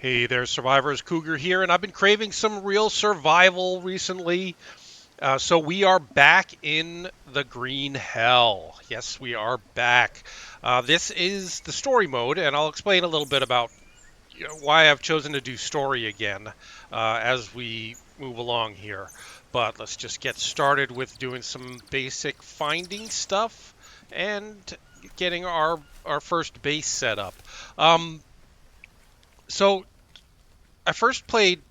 Hey there, survivors. Cougar here, and I've been craving some real survival recently. So we are back in the green hell. Yes, we are back. This is the story mode, and I'll explain a little bit about why I've chosen to do story again as we move along here. But let's just get started with doing some basic finding stuff and getting our first base set up. Um, so I first played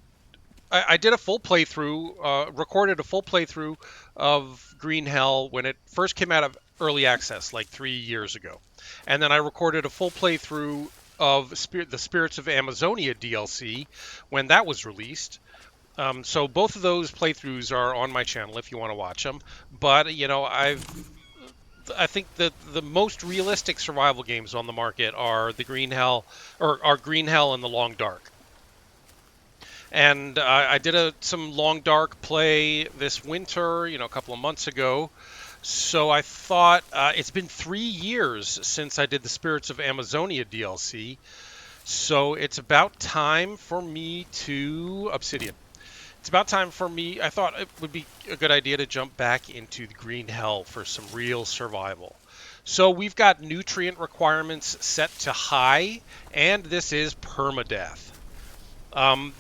I did a full playthrough, recorded a full playthrough of Green Hell when it first came out of early access, like 3 years ago, and then I recorded a full playthrough of the Spirits of Amazonia DLC when that was released. So both of those playthroughs are on my channel if you want to watch them. But I think that the most realistic survival games on the market are the Green Hell, or are Green Hell and the Long Dark. And I did some long dark play this winter, a couple of months ago. So I thought it's been 3 years since I did the Spirits of Amazonia DLC. So it's about time for me to Obsidian. It's about time for me. I thought it would be a good idea to jump back into the Green Hell for some real survival. So we've got nutrient requirements set to high, and this is permadeath.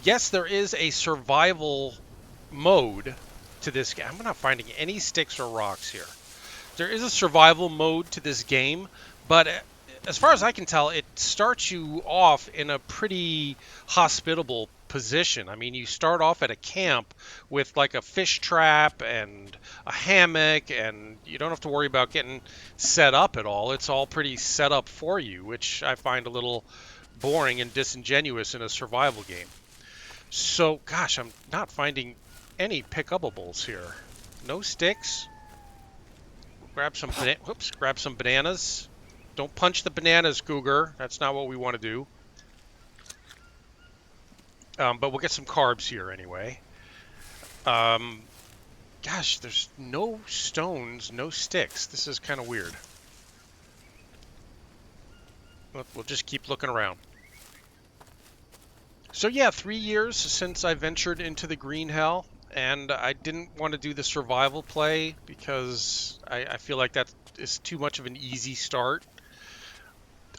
Yes, there is a survival mode to this game. I'm not finding any sticks or rocks here. There is a survival mode to this game, but as far as I can tell, it starts you off in a pretty hospitable position. I mean, you start off at a camp with like a fish trap and a hammock, and you don't have to worry about getting set up at all. It's all pretty set up for you, which I find a little boring and disingenuous in a survival game. So, gosh, I'm not finding any pickables here. No sticks. Grab some bananas. Don't punch the bananas, Cougar. That's not what we want to do. But we'll get some carbs here anyway. Um, Gosh, there's no stones, no sticks. This is kind of weird. We'll just keep looking around. So yeah, 3 years since I ventured into the green hell, and I didn't want to do the survival play because I feel like that is too much of an easy start.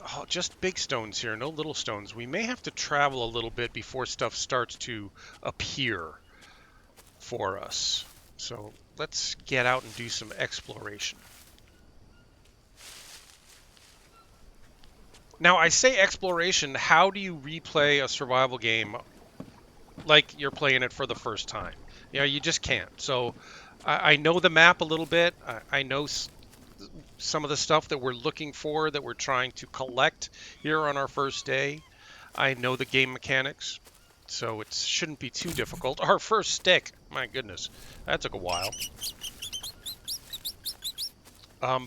Oh, just big stones here, no little stones. We may have to travel a little bit before stuff starts to appear for us. So let's get out and do some exploration. Now, I say exploration, how do you replay a survival game like you're playing it for the first time? You just can't. So I know the map a little bit. I know some of the stuff that we're looking for, that we're trying to collect here on our first day. I know the game mechanics, so it shouldn't be too difficult. Our first stick, my goodness, that took a while.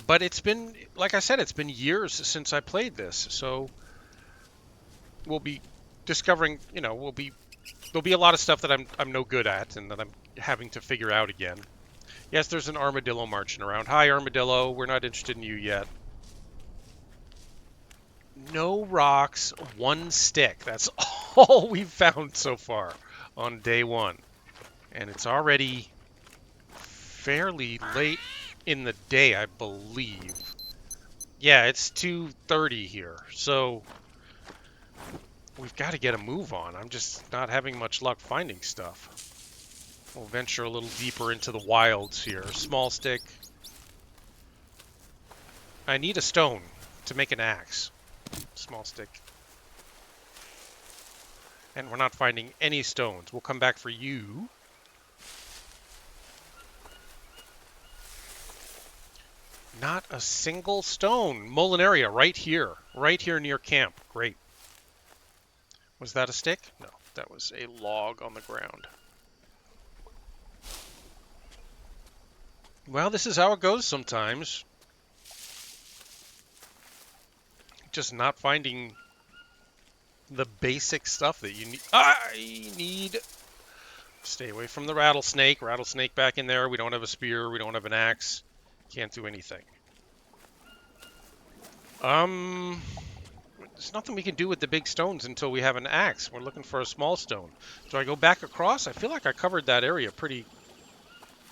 But it's been, like I said, it's been years since I played this, so we'll be discovering, there'll be a lot of stuff that I'm no good at and that I'm having to figure out again. Yes, there's an armadillo marching around. Hi, armadillo. We're not interested in you yet. No rocks, one stick. That's all we've found so far on day one. And it's already fairly late in the day, I believe. Yeah, it's 2:30 here. So we've got to get a move on. I'm just not having much luck finding stuff. We'll venture a little deeper into the wilds here. Small stick. I need a stone to make an axe. Small stick. And we're not finding any stones. We'll come back for you. Not a single stone. Molinaria right here. Right here near camp. Great. Was that a stick? No, that was a log on the ground. Well, this is how it goes sometimes. Just not finding the basic stuff that you need. I need... Stay away from the rattlesnake. Rattlesnake back in there. We don't have a spear. We don't have an axe. Can't do anything. there's nothing we can do with the big stones until we have an axe. We're looking for a small stone. Do I go back across? I feel like I covered that area pretty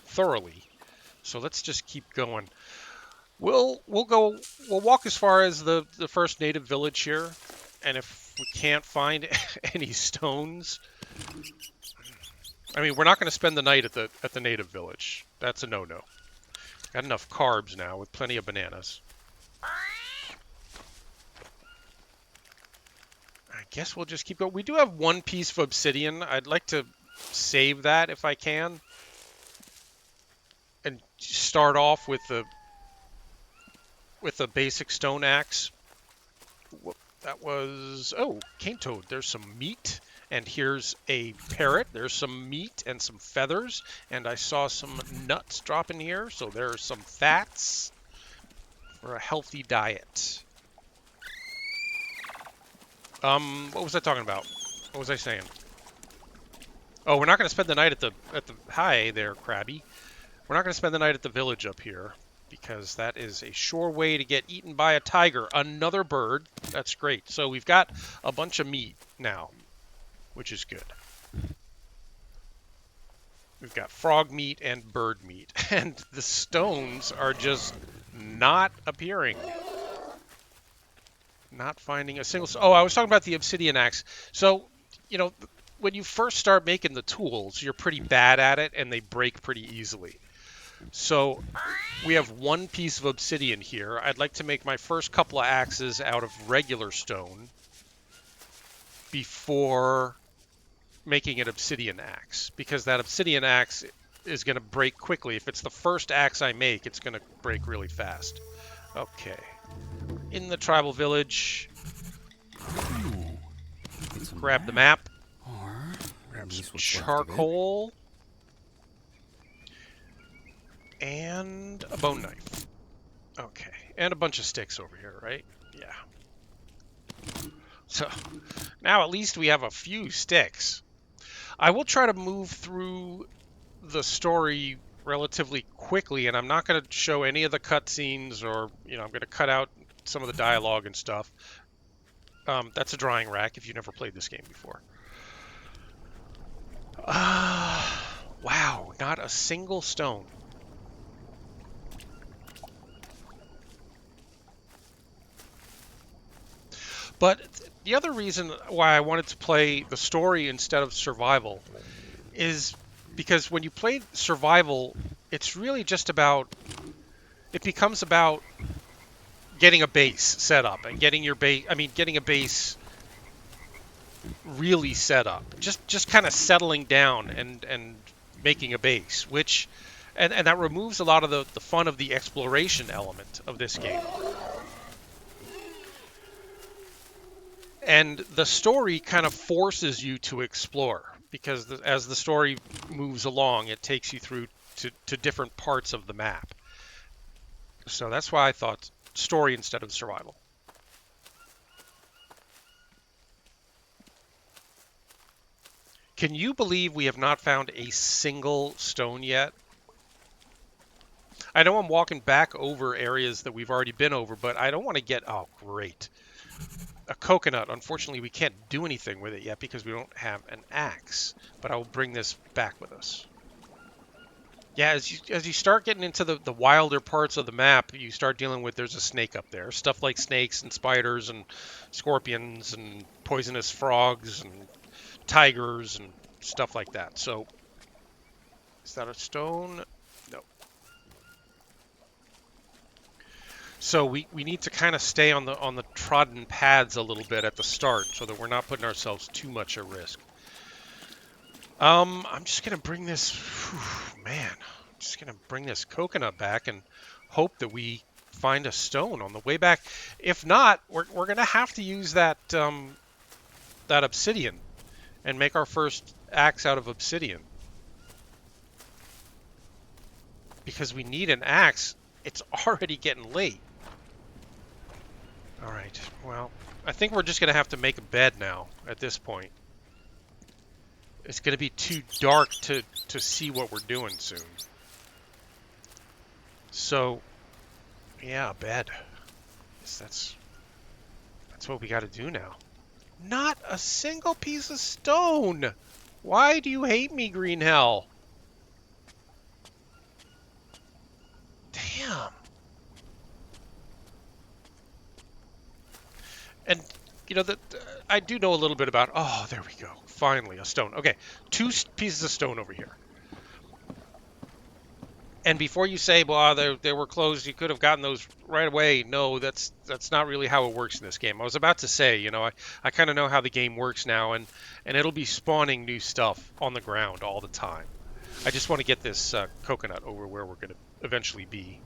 thoroughly. So let's just keep going. We'll walk as far as the first native village here, and if we can't find any stones, I mean, we're not going to spend the night at the native village. That's a no-no. Got enough carbs now with plenty of bananas. I guess we'll just keep going. We do have one piece of obsidian. I'd like to save that if I can, and start off with the basic stone axe. That was, oh, cane toad. There's some meat, and here's a parrot. There's some meat and some feathers, and I saw some nuts drop in here, so there's some fats for a healthy diet. What was I talking about? What was I saying? Oh, we're not going to spend the night at the hi there, Krabby. We're not going to spend the night at the village up here, because that is a sure way to get eaten by a tiger. Another bird. That's great. So we've got a bunch of meat now, which is good. We've got frog meat and bird meat. And the stones are just not appearing. Not finding a single... Oh, I was talking about the obsidian axe. So, you know, when you first start making the tools, you're pretty bad at it, and they break pretty easily. So we have one piece of obsidian here. I'd like to make my first couple of axes out of regular stone before making an obsidian axe, because that obsidian axe is going to break quickly. If it's the first axe I make, it's going to break really fast. Okay. In the tribal village. Grab the map. Grab some charcoal. And a bone knife. Okay. And a bunch of sticks over here, right? Yeah. So, now at least we have a few sticks. I will try to move through the story relatively quickly, and I'm not going to show any of the cutscenes, or, you know, I'm going to cut out some of the dialogue and stuff. That's a drying rack if you've never played this game before. Wow, not a single stone. But the other reason why I wanted to play the story instead of survival is because when you play survival, it's really just about, it becomes about getting a base set up and getting your base, getting a base really set up. Just kind of settling down and making a base, which, and that removes a lot of the fun of the exploration element of this game. And the story kind of forces you to explore, because as the story moves along, it takes you through to different parts of the map. So that's why I thought story instead of survival. Can you believe we have not found a single stone yet? I know I'm walking back over areas that we've already been over, but I don't want to get... Oh, great. A coconut. Unfortunately, we can't do anything with it yet because we don't have an axe. But I will bring this back with us. Yeah, as you start getting into the wilder parts of the map, you start dealing with, there's a snake up there. Stuff like snakes and spiders and scorpions and poisonous frogs and tigers and stuff like that. So, is that a stone? No. So we need to kind of stay on the trodden paths a little bit at the start so that we're not putting ourselves too much at risk. I'm just gonna bring this, man, I'm just gonna bring this coconut back and hope that we find a stone on the way back. If not, we're gonna have to use that that obsidian and make our first axe out of obsidian, because we need an axe. It's already getting late. All right, well, I think we're just gonna have to make a bed now at this point. It's going to be too dark to see what we're doing soon. So, yeah, bed. Yes, that's That's what we got to do now. Not a single piece of stone. Why do you hate me, Green Hell? Damn. And, you know, I do know a little bit about... Oh, there we go. Finally, a stone. Okay, 2 pieces of stone over here. And before you say, well, they were closed, you could have gotten those right away. No, that's not really how it works in this game. I was about to say, you know, I kind of know how the game works now, and it'll be spawning new stuff on the ground all the time. I just want to get this coconut over where we're going to eventually be.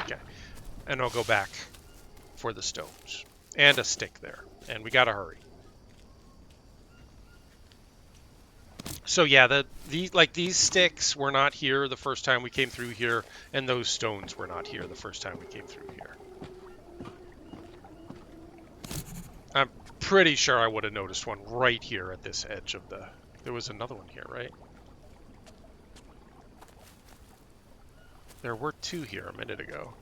Okay. And I'll go back for the stones. And a stick there. And we got to hurry. So yeah, these sticks were not here the first time we came through here, and those stones were not here the first time we came through here. I'm pretty sure I would have noticed one right here at this edge of the... There was another one here, right? There were 2 here a minute ago.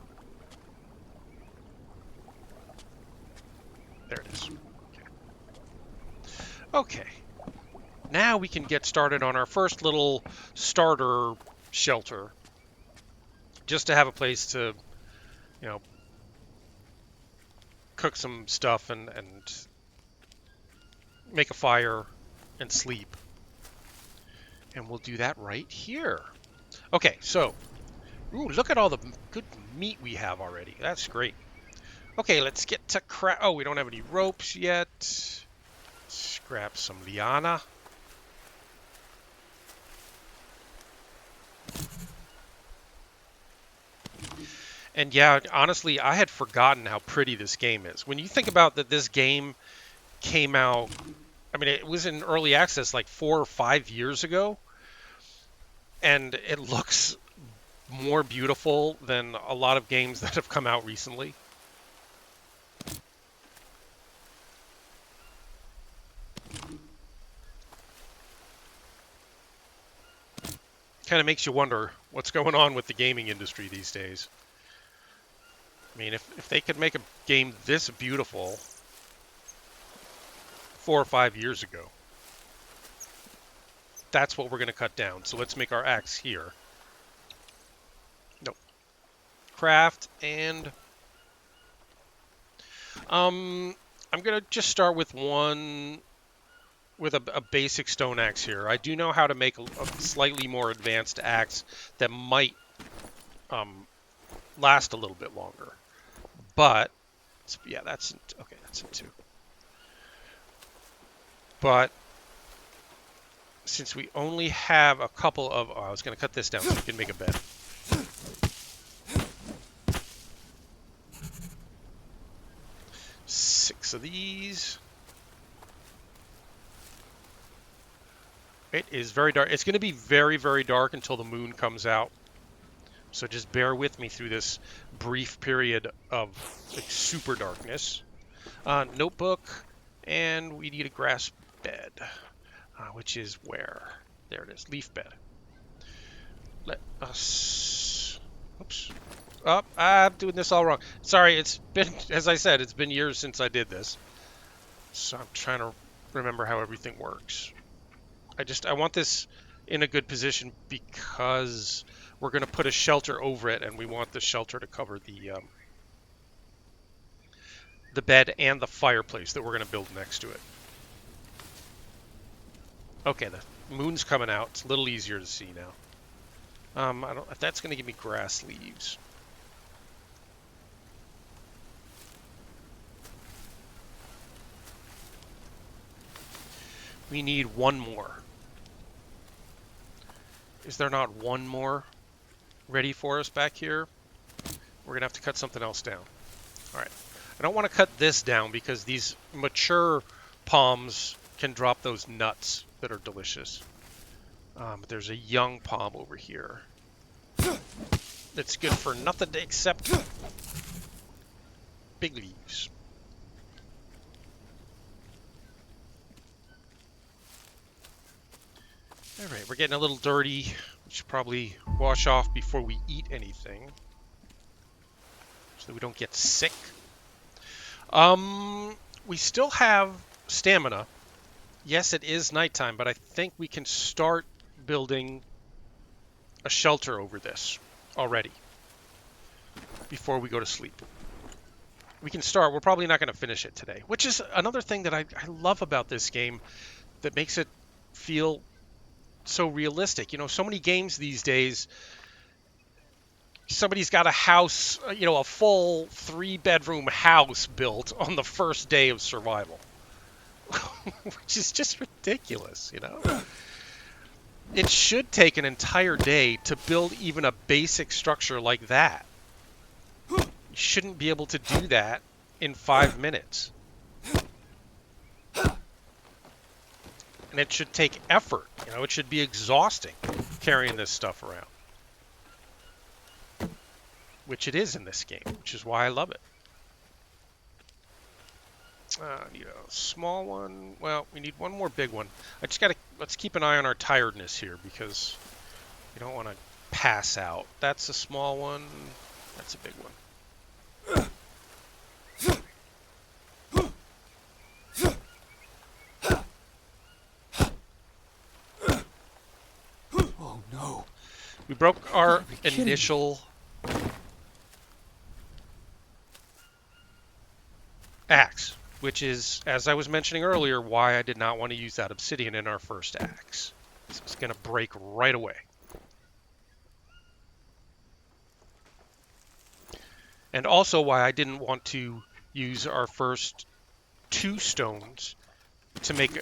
There it is. Okay. Now we can get started on our first little starter shelter. Just to have a place to, you know, cook some stuff and make a fire and sleep. And we'll do that right here. Okay, so, ooh, look at all the good meat we have already. That's great. Okay, let's get to oh, we don't have any ropes yet. Let's grab some liana. And yeah, honestly, I had forgotten how pretty this game is. When you think about that this game came out, I mean, it was in early access like 4 or 5 years ago, and it looks more beautiful than a lot of games that have come out recently. Kind of makes you wonder what's going on with the gaming industry these days. I mean, if they could make a game this beautiful 4 or 5 years ago, that's what we're going to cut down. So let's make our axe here. Nope. Craft and... I'm going to just start with one... with a basic stone axe here. I do know how to make a slightly more advanced axe that might last a little bit longer. But, yeah, that's okay, that's in 2. But, since we only have a couple of... Oh, I was going to cut this down so we can make a bed. Six of these. It is very dark. It's going to be very, very dark until the moon comes out. So just bear with me through this brief period of like, super darkness. Notebook, and we need a grass bed, which is where? There it is, leaf bed. Let us... Oops. Oh, I'm doing this all wrong. Sorry, it's been, as I said, it's been years since I did this. So I'm trying to remember how everything works. I want this in a good position because we're going to put a shelter over it, and we want the shelter to cover the bed and the fireplace that we're going to build next to it. Okay, the moon's coming out. It's a little easier to see now. I don't. If that's going to give me grass leaves. We need one more. Is there not one more ready for us back here? We're going to have to cut something else down. All right. I don't want to cut this down because these mature palms can drop those nuts that are delicious. But there's a young palm over here that's good for nothing except big leaves. All right, we're getting a little dirty. We should probably wash off before we eat anything so that we don't get sick. we still have stamina. Yes, it is nighttime, but I think we can start building a shelter over this already before we go to sleep. We can start. We're probably not going to finish it today, which is another thing that I love about this game that makes it feel so realistic. You know, so many games these days, somebody's got a house, a full 3-bedroom house built on the first day of survival, which is just ridiculous. It should take an entire day to build even a basic structure like that. You shouldn't be able to do that in 5 minutes. And it should take effort. It should be exhausting carrying this stuff around. Which it is in this game, which is why I love it. I need a small one. Well, we need one more big one. Let's keep an eye on our tiredness here because we don't want to pass out. That's a small one. That's a big one. Oh no. We broke our initial axe, which is, as I was mentioning earlier, why I did not want to use that obsidian in our first axe. It's going to break right away. And also why I didn't want to use our first 2 stones to make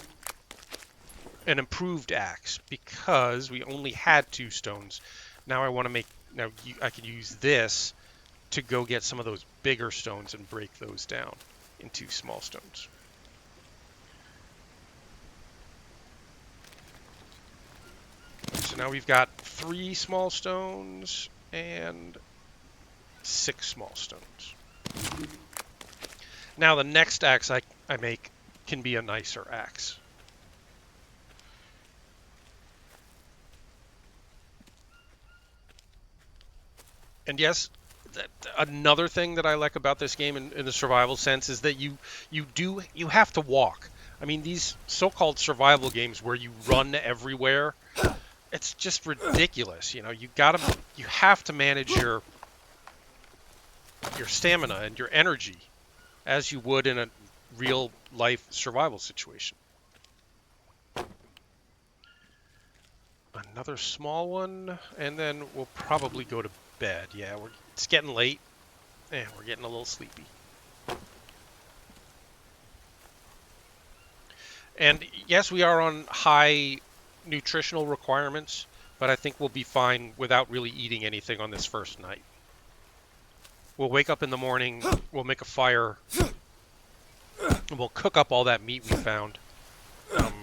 an improved axe, because we only had 2 stones. Now I can use this to go get some of those bigger stones and break those down into small stones. So now we've got 3 small stones and 6 small stones. Now the next axe I make can be a nicer axe. And yes, another thing that I like about this game in the survival sense is that you have to walk. I mean, these so-called survival games where you run everywhere, it's just ridiculous. You have to manage your stamina and your energy as you would in a real life survival situation. Another small one, and then we'll probably go to bed. Yeah, it's getting late, and we're getting a little sleepy. And yes, we are on high nutritional requirements, but I think we'll be fine without really eating anything on this first night. We'll wake up in the morning, we'll make a fire, and we'll cook up all that meat we found.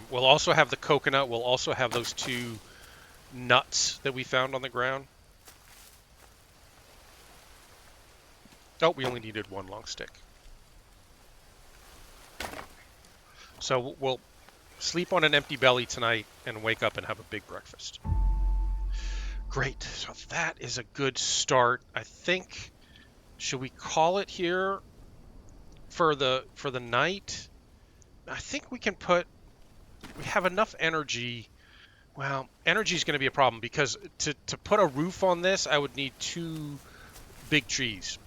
We'll also have the coconut, we'll also have those 2 nuts that we found on the ground. Oh, we only needed 1 long stick. So we'll sleep on an empty belly tonight and wake up and have a big breakfast. Great. So that is a good start. I think, should we call it here for the night? I think we have enough energy. Well, energy is going to be a problem because to put a roof on this, I would need 2 big trees.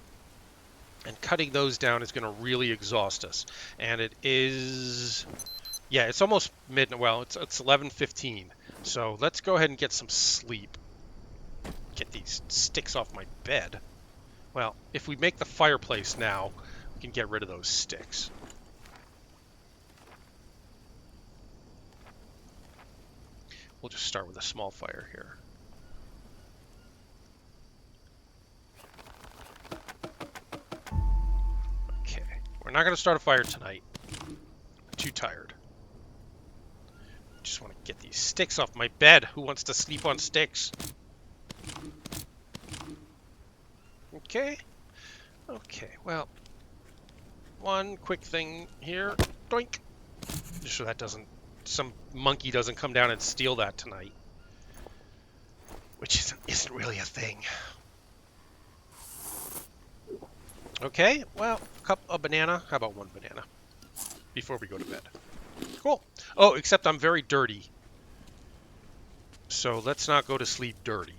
And cutting those down is going to really exhaust us. And it is, yeah, it's almost midnight. Well, it's 11:15. So let's go ahead and get some sleep. Get these sticks off my bed. Well, if we make the fireplace now, we can get rid of those sticks. We'll just start with a small fire here. Okay, we're not going to start a fire tonight. I'm too tired. Just want to get these sticks off my bed. Who wants to sleep on sticks? Okay. Okay, well, one quick thing here. Doink. Just so that some monkey doesn't come down and steal that tonight. Which isn't really a thing. Okay, well, a banana. How about 1 banana? before we go to bed. Cool. Oh, except I'm very dirty. So let's not go to sleep dirty.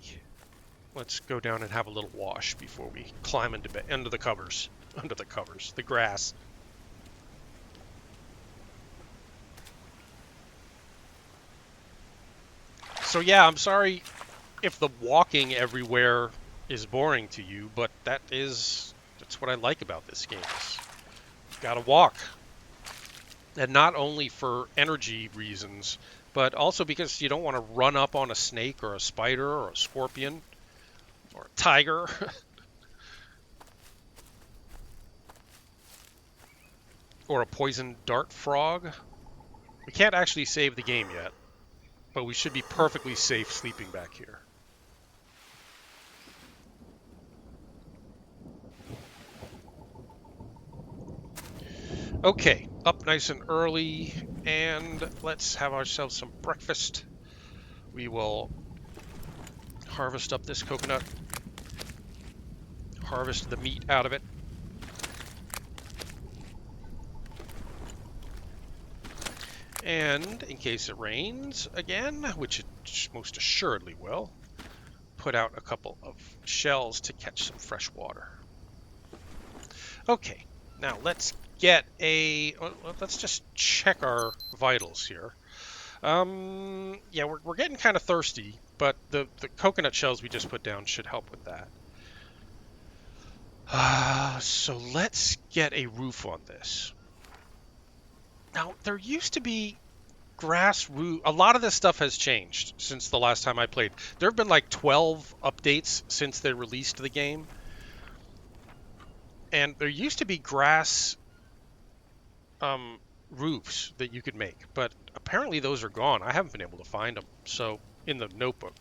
Let's go down and have a little wash before we climb into bed, under the covers. Under the covers. The grass. So yeah, I'm sorry if the walking everywhere is boring to you, but that's what I like about this game. You gotta walk. And not only for energy reasons, but also because you don't want to run up on a snake or a spider or a scorpion or a tiger. Or a poison dart frog. We can't actually save the game yet, but we should be perfectly safe sleeping back here. Okay, up nice and early, and let's have ourselves some breakfast. We will harvest up this coconut, harvest the meat out of it. And in case it rains again, which it most assuredly will, put out a couple of shells to catch some fresh water. Okay, now let's let's just check our vitals here. Yeah, we're getting kind of thirsty, but the coconut shells we just put down should help with that. So let's get a roof on this. Now, there used to be grass roof. A lot of this stuff has changed since the last time I played. There have been like 12 updates since they released the game. And there used to be grass roofs that you could make, but apparently those are gone. I haven't been able to find them in the notebook.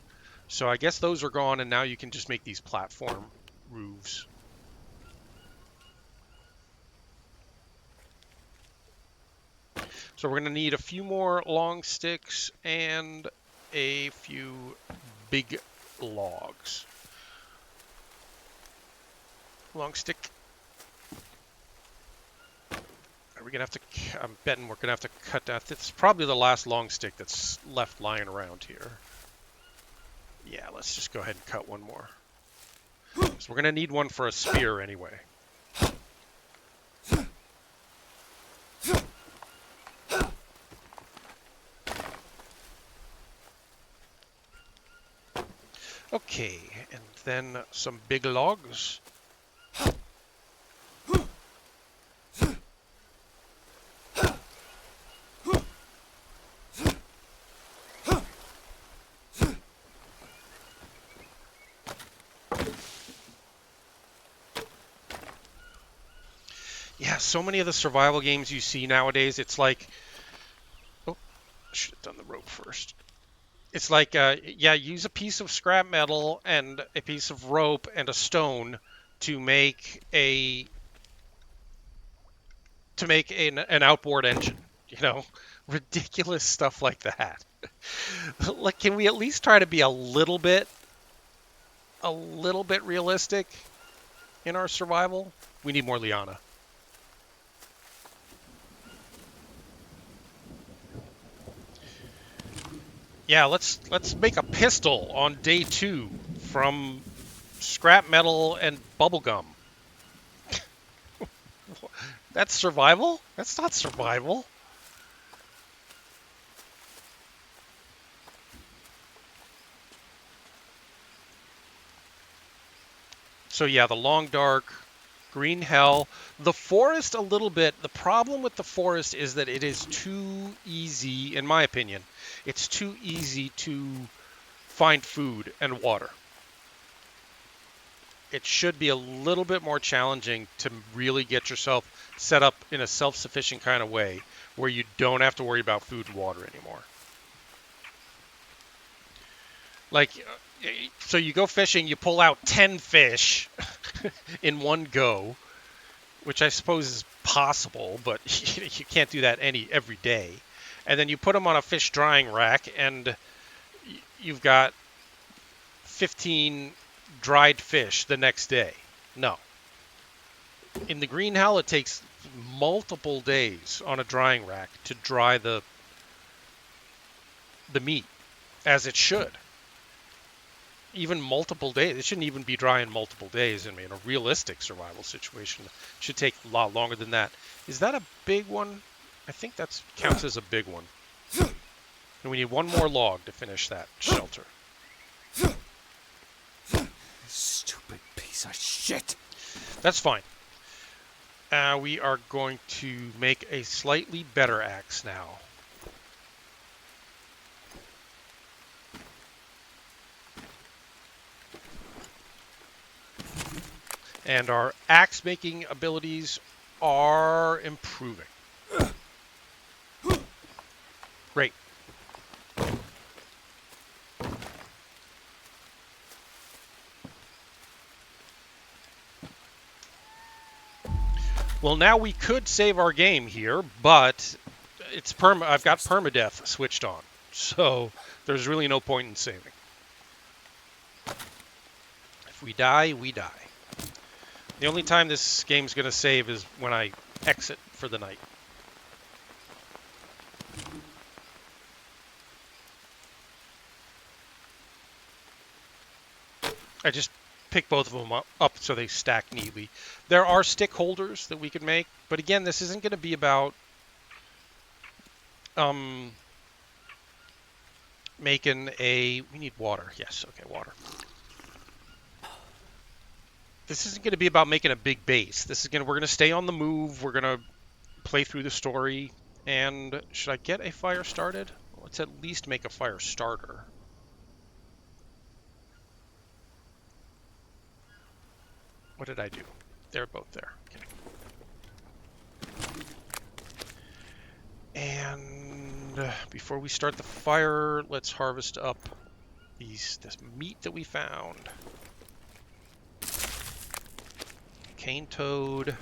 So I guess those are gone, and now you can just make these platform roofs. So we're going to need a few more long sticks and a few big logs. Long stick. Are we going to have to... I'm betting we're going to have to cut down... It's probably the last long stick that's left lying around here. Yeah, let's just go ahead and cut one more. So we're going to need one for a spear anyway. Okay, and then some big logs. Yeah, so many of the survival games you see nowadays, it's like... Oh, I should have done the rope first. It's like, yeah, use a piece of scrap metal and a piece of rope and a stone to make an outboard engine. You know, ridiculous stuff like that. Like, can we at least try to be a little bit realistic in our survival? We need more liana. Yeah, let's make a pistol on day 2 from scrap metal and bubblegum. That's survival? That's not survival. So yeah, the long dark, green hell. The forest a little bit. The problem with the forest is that it is too easy, in my opinion. It's too easy to find food and water. It should be a little bit more challenging to really get yourself set up in a self-sufficient kind of way where you don't have to worry about food and water anymore. Like, so you go fishing, you pull out 10 fish in one go, which I suppose is possible, but you can't do that every day. And then you put them on a fish drying rack, and you've got 15 dried fish the next day. No. In the green hell, it takes multiple days on a drying rack to dry the meat, as it should. Even multiple days. It shouldn't even be dry in multiple days. I mean, a realistic survival situation should take a lot longer than that. Is that a big one? I think that counts as a big one. And we need one more log to finish that shelter. Stupid piece of shit. That's fine. We are going to make a slightly better axe now. And our axe making abilities are improving. Great. Well, now we could save our game here, but it's I've got permadeath switched on, so there's really no point in saving. If we die, we die. The only time this game's going to save is when I exit for the night. I just pick both of them up so they stack neatly. There are stick holders that we could make, but again, this isn't going to be about making a... We need water. Yes, okay, water. This isn't going to be about making a big base. We're going to stay on the move. We're going to play through the story. And should I get a fire started? Let's at least make a fire starter. What did I do? They're both there. Okay. And before we start the fire, let's harvest up this meat that we found. Cane toad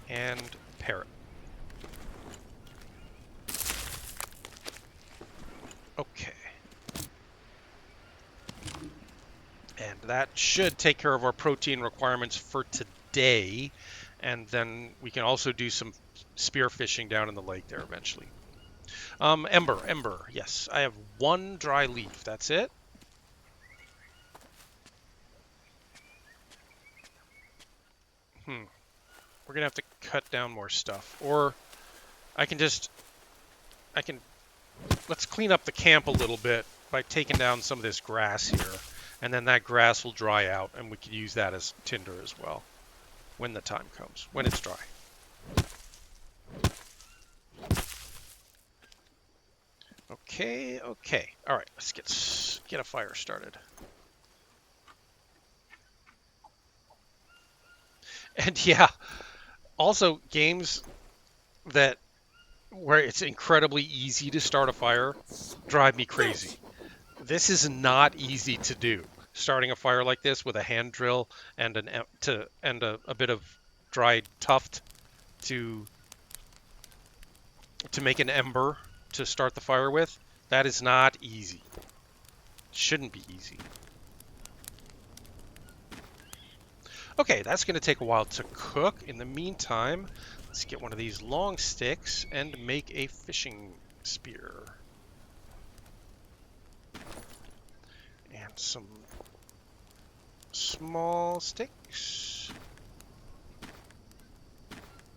and parrot. Okay. And that should take care of our protein requirements for today. And then we can also do some spear fishing down in the lake there eventually. Ember. Yes, I have one dry leaf. That's it. We're going to have to cut down more stuff. Or let's clean up the camp a little bit by taking down some of this grass here. And then that grass will dry out, and we can use that as tinder as well when the time comes, when it's dry. Okay. All right, let's get a fire started. And yeah, also games where it's incredibly easy to start a fire drive me crazy. This is not easy to do. Starting a fire like this with a hand drill and a bit of dried tuft to make an ember to start the fire with, that is not easy. Shouldn't be easy. Okay, that's going to take a while to cook. In the meantime, let's get one of these long sticks and make a fishing spear. And some small sticks.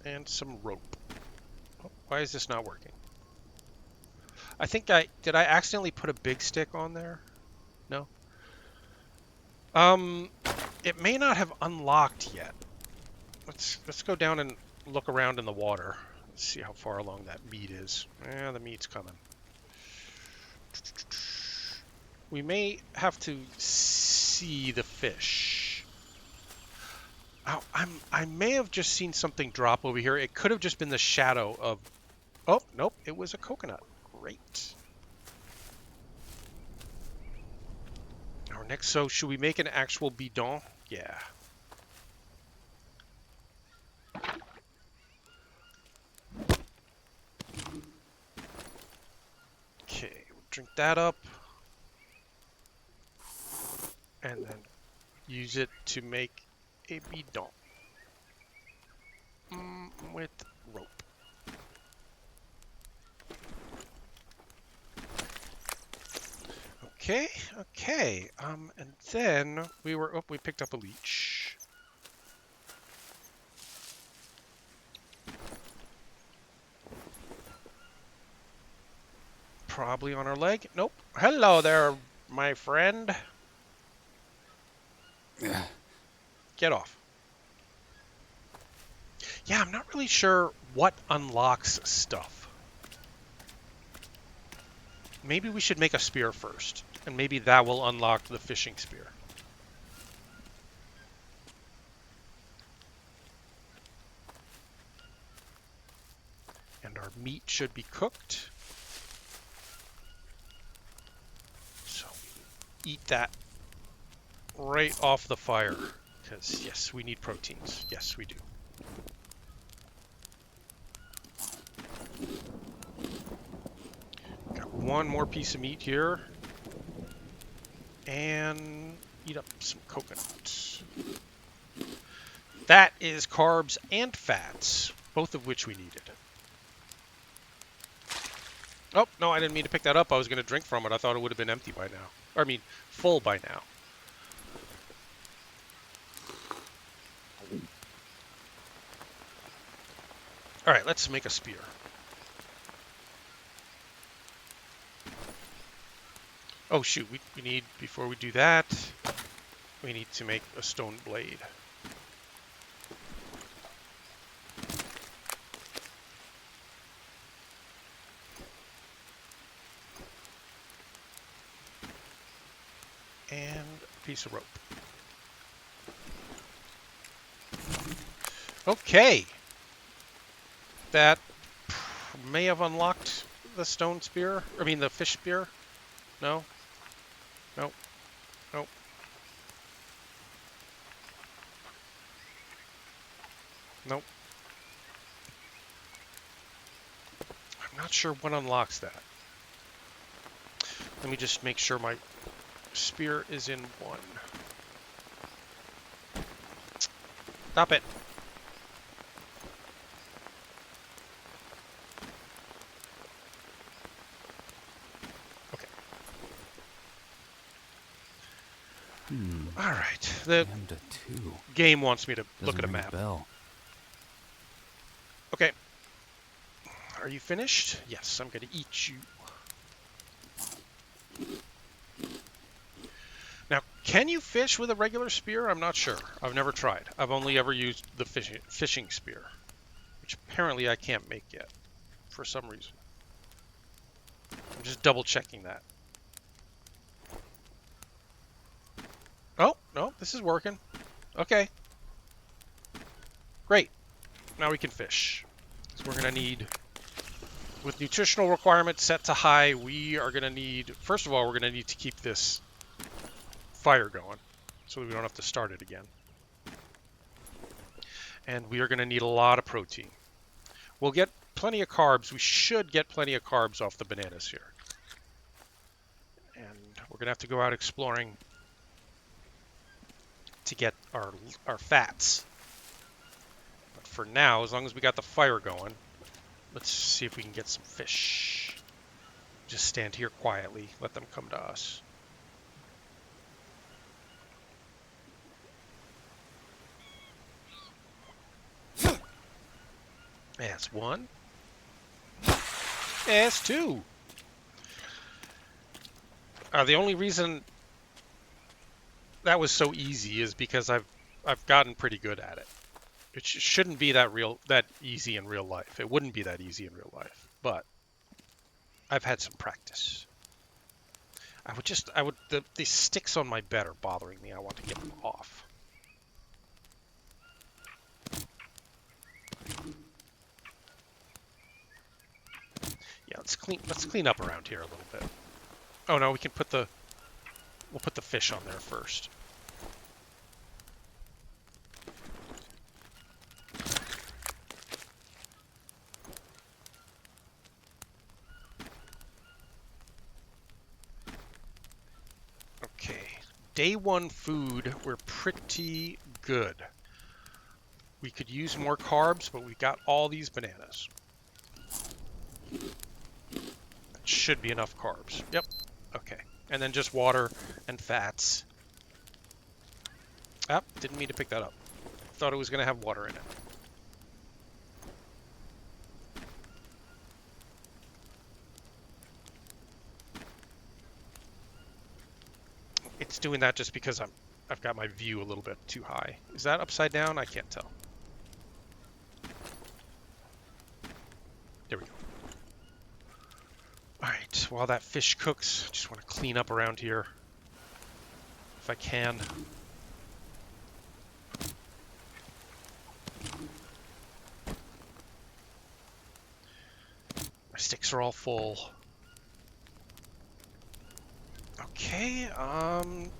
And some rope. Oh, why is this not working? I think did I accidentally put a big stick on there? No? It may not have unlocked yet. Let's go down and look around in the water. Let's see how far along that meat is. Yeah, the meat's coming. We may have to see the fish. Oh, I may have just seen something drop over here. It could have just been the shadow of... Oh, nope, it was a coconut. Great. Our next, so should we make an actual bidon? Yeah. Okay, we'll drink that up. And then use it to make a bidon. Okay, okay. And then we picked up a leech. Probably on our leg. Nope. Hello there, my friend. Get off. Yeah, I'm not really sure what unlocks stuff. Maybe we should make a spear first, and maybe that will unlock the fishing spear. And our meat should be cooked. So eat that right off the fire. Because, yes, we need proteins. Yes, we do. Got one more piece of meat here. And eat up some coconuts. That is carbs and fats, both of which we needed. Oh, no, I didn't mean to pick that up. I was going to drink from it. I thought it would have been empty by now. Or, I mean, full by now. All right, let's make a spear. Oh, shoot. We need, before we do that, we need to make a stone blade. And a piece of rope. Okay. That may have unlocked the stone spear. I mean, the fish spear. No? Nope. Nope. Nope. I'm not sure what unlocks that. Let me just make sure my spear is in one. Stop it. Okay. All right. The game wants me to look at a map. Okay. Are you finished? Yes, I'm going to eat you. Now, can you fish with a regular spear? I'm not sure. I've never tried. I've only ever used the fishing spear, which apparently I can't make yet for some reason. I'm just double checking that. Oh, no, this is working. Okay. Great. Now we can fish. So we're going to need, with nutritional requirements set to high, we are going to need, first of all, we're going to need to keep this fire going so we don't have to start it again. And we are going to need a lot of protein. We'll get plenty of carbs. We should get plenty of carbs off the bananas here. And we're going to have to go out exploring to get our fats. But for now, as long as we got the fire going, let's see if we can get some fish. Just stand here quietly. Let them come to us. That's one. That's two. The only reason that was so easy is because I've gotten pretty good at it. It shouldn't be that easy in real life. It wouldn't be that easy in real life, but I've had some practice. The sticks on my bed are bothering me. I want to get them off. Yeah, let's clean up around here a little bit. Oh no, we'll put the fish on there first. Okay, day one food, we're pretty good. We could use more carbs, but we got all these bananas. That should be enough carbs. Yep. Okay. And then just water and fats. Ah, didn't mean to pick that up. Thought it was going to have water in it. It's doing that just because I've got my view a little bit too high. Is that upside down? I can't tell. There we go. All right, while that fish cooks, just want to clean up around here if I can. My sticks are all full. Okay,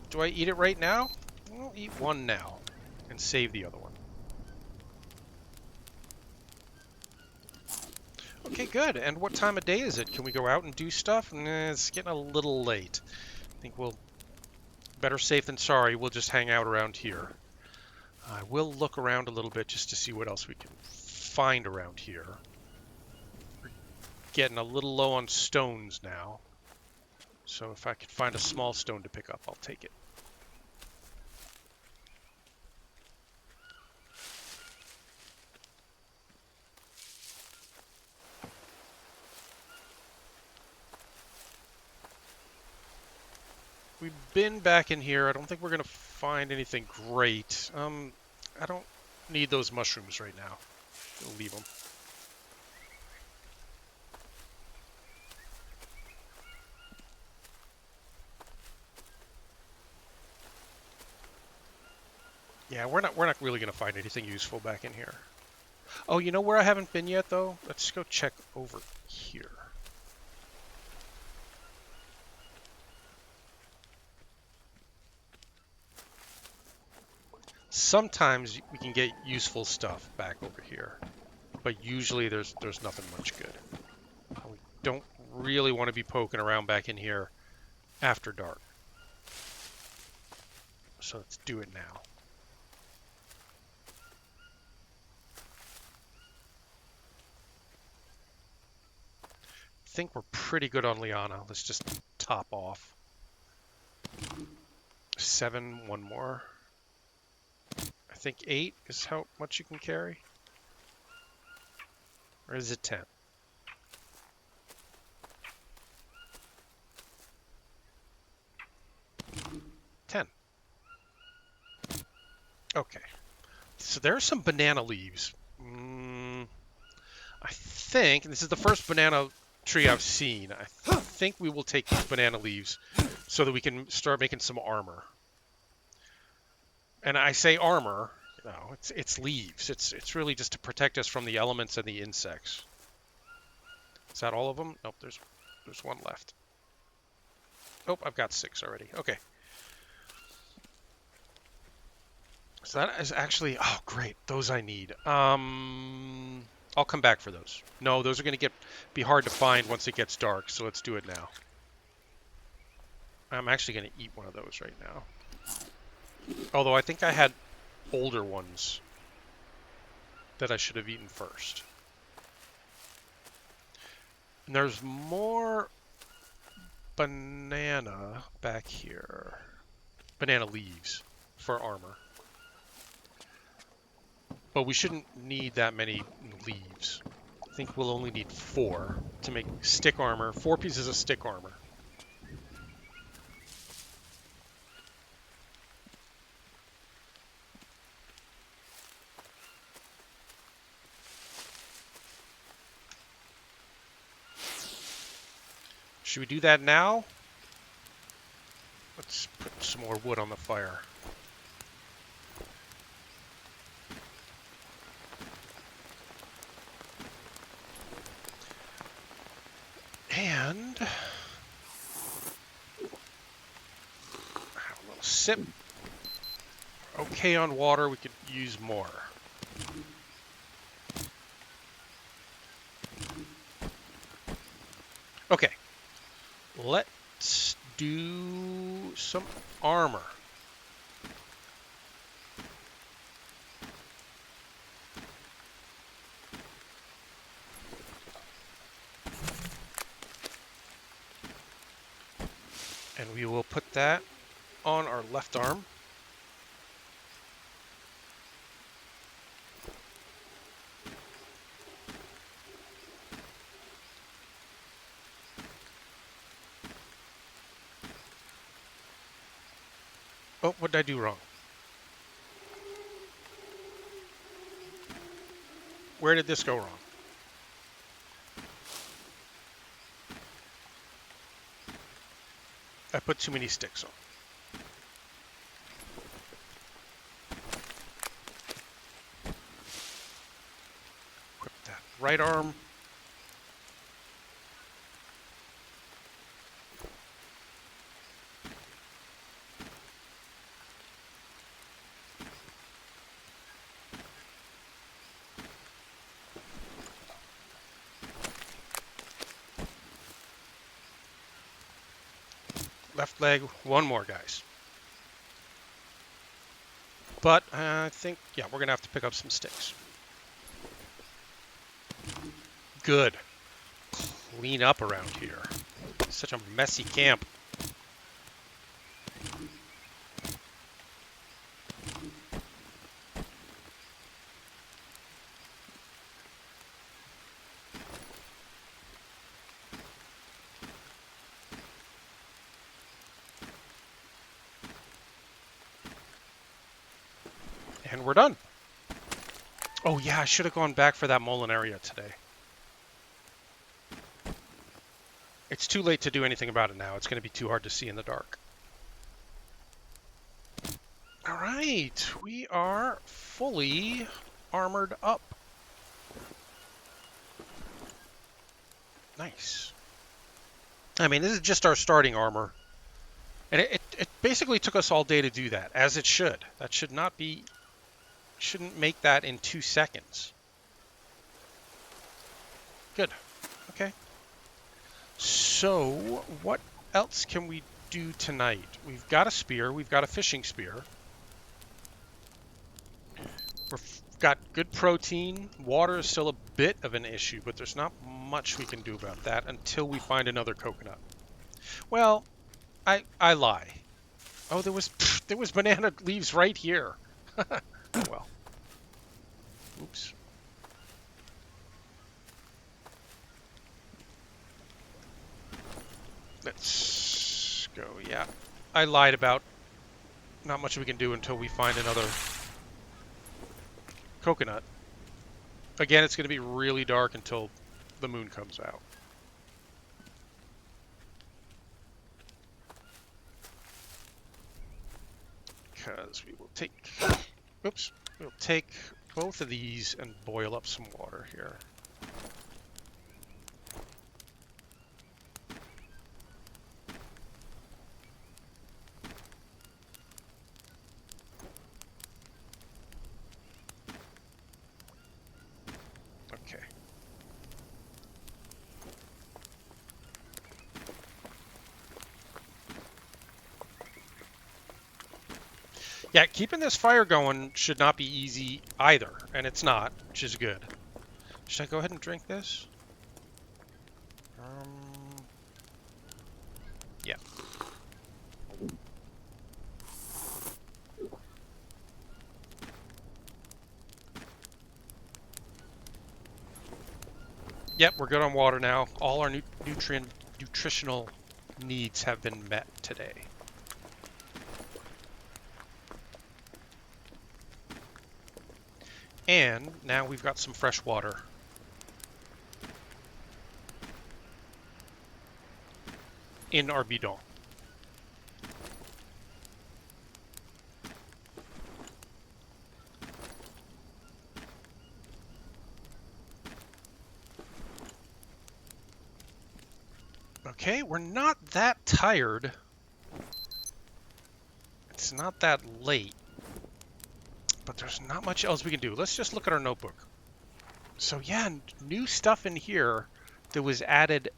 do I eat it right now? I'll eat one now and save the other one. Okay, good. And what time of day is it? Can we go out and do stuff? Nah, it's getting a little late. I think we'll... Better safe than sorry. We'll just hang out around here. I will look around a little bit just to see what else we can find around here. We're getting a little low on stones now. So if I could find a small stone to pick up, I'll take it. We've been back in here. I don't think we're going to find anything great. I don't need those mushrooms right now. We'll leave them. Yeah, we're not really going to find anything useful back in here. Oh, you know where I haven't been yet, though? Let's go check over here. Sometimes we can get useful stuff back over here, but usually there's nothing much good. We don't really want to be poking around back in here after dark. So let's do it now. I think we're pretty good on Liana. Let's just top off. 7, one more. I think 8 is how much you can carry. Or is it 10? 10. Okay. So there are some banana leaves. I think, and this is the first banana tree I've seen, I think we will take these banana leaves so that we can start making some armor. And I say armor, you know, it's leaves. It's really just to protect us from the elements and the insects. Is that all of them? Nope, there's one left. Oh, I've got 6 already. Okay. So that is actually, oh great, those I need. I'll come back for those. No, those are going to be hard to find once it gets dark, so let's do it now. I'm actually going to eat one of those right now. Although I think I had older ones that I should have eaten first. And there's more banana back here. Banana leaves for armor. But we shouldn't need that many leaves. I think we'll only need 4 to make stick armor. 4 pieces of stick armor. Should we do that now? Let's put some more wood on the fire. And a little sip. Okay on water, we could use more. Okay, let's do some armor. And we will put that on our left arm. Oh, what did I do wrong? Where did this go wrong? I put too many sticks on. Equip that right arm. Left leg, one more, guys. But I think, yeah, we're going to have to pick up some sticks. Good. Clean up around here. Such a messy camp. And we're done. Oh yeah, I should have gone back for that Molinaria today. It's too late to do anything about it now. It's going to be too hard to see in the dark. All right, we are fully armored up. Nice. I mean, this is just our starting armor. And it basically took us all day to do that, as it should. That should not be... Shouldn't make that in 2 seconds. Good. Okay. So, what else can we do tonight? We've got a spear. We've got a fishing spear. We've got good protein. Water is still a bit of an issue, but there's not much we can do about that until we find another coconut. Well, I lie. Oh, there was banana leaves right here. Oh well. Oops. Let's go. Yeah, I lied about not much we can do until we find another coconut. Again, it's going to be really dark until the moon comes out. Because we will take... Oops. We'll take both of these and boil up some water here. Okay. Yeah, keeping this fire going should not be easy either, and it's not, which is good. Should I go ahead and drink this? Yeah. Yep, we're good on water now. All our nutritional needs have been met today. And now we've got some fresh water. In our bidon. Okay, we're not that tired. It's not that late. But there's not much else we can do. Let's just look at our notebook. So yeah, new stuff in here that was added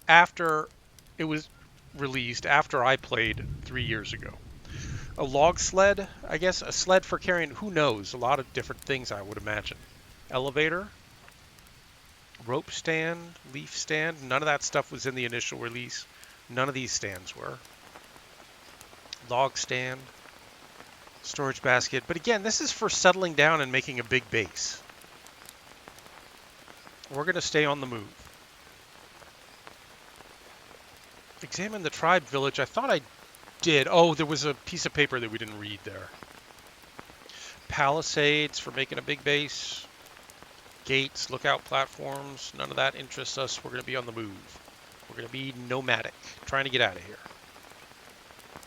after it was released, after I played 3 years ago. A log sled, I guess, a sled for carrying, who knows, a lot of different things I would imagine. Elevator, rope stand, leaf stand, none of that stuff was in the initial release. None of these stands were. log stand, storage basket. But again, this is for settling down and making a big base. We're going to stay on the move. Examine the tribe village. I thought I did. Oh, there was a piece of paper that we didn't read there. Palisades for making a big base. Gates, lookout platforms. None of that interests us. We're going to be on the move. We're going to be nomadic, trying to get out of here.